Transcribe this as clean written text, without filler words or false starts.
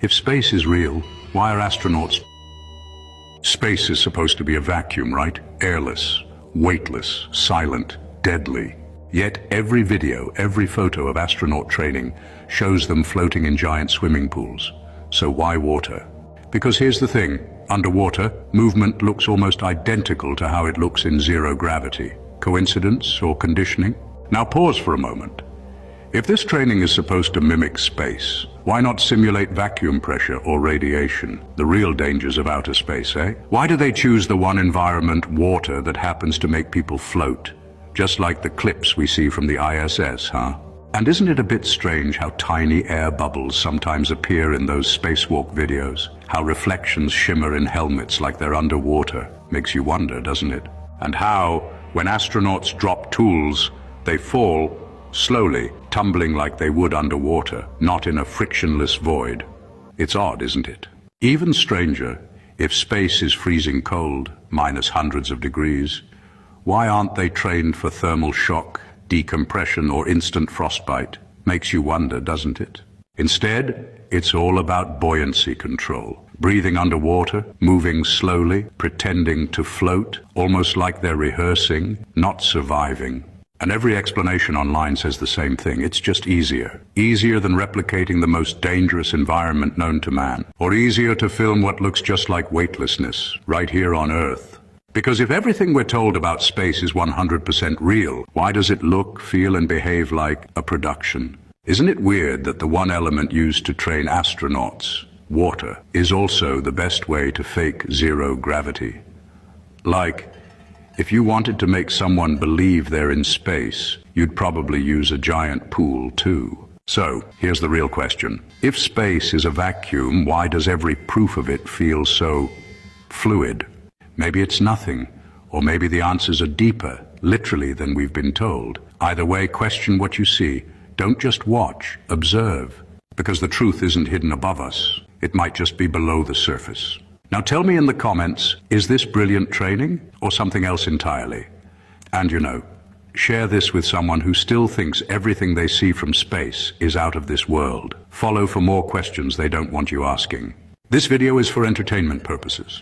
If space is real, why are astronauts? Space is supposed to be a vacuum, right? Airless, weightless, silent, deadly. Yet every video, every photo of astronaut training shows them floating in giant swimming pools. So why water? Because here's the thing, underwater, movement looks almost identical to how it looks in zero gravity. Coincidence or conditioning? Now pause for a moment. If this training is supposed to mimic space, why not simulate vacuum pressure or radiation, the real dangers of outer space, eh? Why do they choose the one environment, water, that happens to make people float? Just like the clips we see from the ISS, huh? And isn't it a bit strange how tiny air bubbles sometimes appear in those spacewalk videos? How reflections shimmer in helmets like they're underwater? Makes you wonder, doesn't it? And how, when astronauts drop tools, they fall slowly, tumbling like they would underwater, not in a frictionless void. It's odd, isn't it? Even stranger, if space is freezing cold, minus hundreds of degrees, why aren't they trained for thermal shock, decompression, or instant frostbite? Makes you wonder, doesn't it? Instead, it's all about buoyancy control. Breathing underwater, moving slowly, pretending to float, almost like they're rehearsing, not surviving. And every explanation online says the same thing. It's just easier. Easier than replicating the most dangerous environment known to man. Or easier to film what looks just like weightlessness, right here on Earth. Because if everything we're told about space is 100% real, why does it look, feel, and behave like a production? Isn't it weird that the one element used to train astronauts, water, is also the best way to fake zero gravity? Like, if you wanted to make someone believe they're in space, you'd probably use a giant pool too. So, here's the real question. If space is a vacuum, why does every proof of it feel so fluid? Maybe it's nothing, or maybe the answers are deeper, literally, than we've been told. Either way, question what you see. Don't just watch, observe. Because the truth isn't hidden above us. It might just be below the surface. Now tell me in the comments, is this brilliant training or something else entirely? And share this with someone who still thinks everything they see from space is out of this world. Follow for more questions they don't want you asking. This video is for entertainment purposes.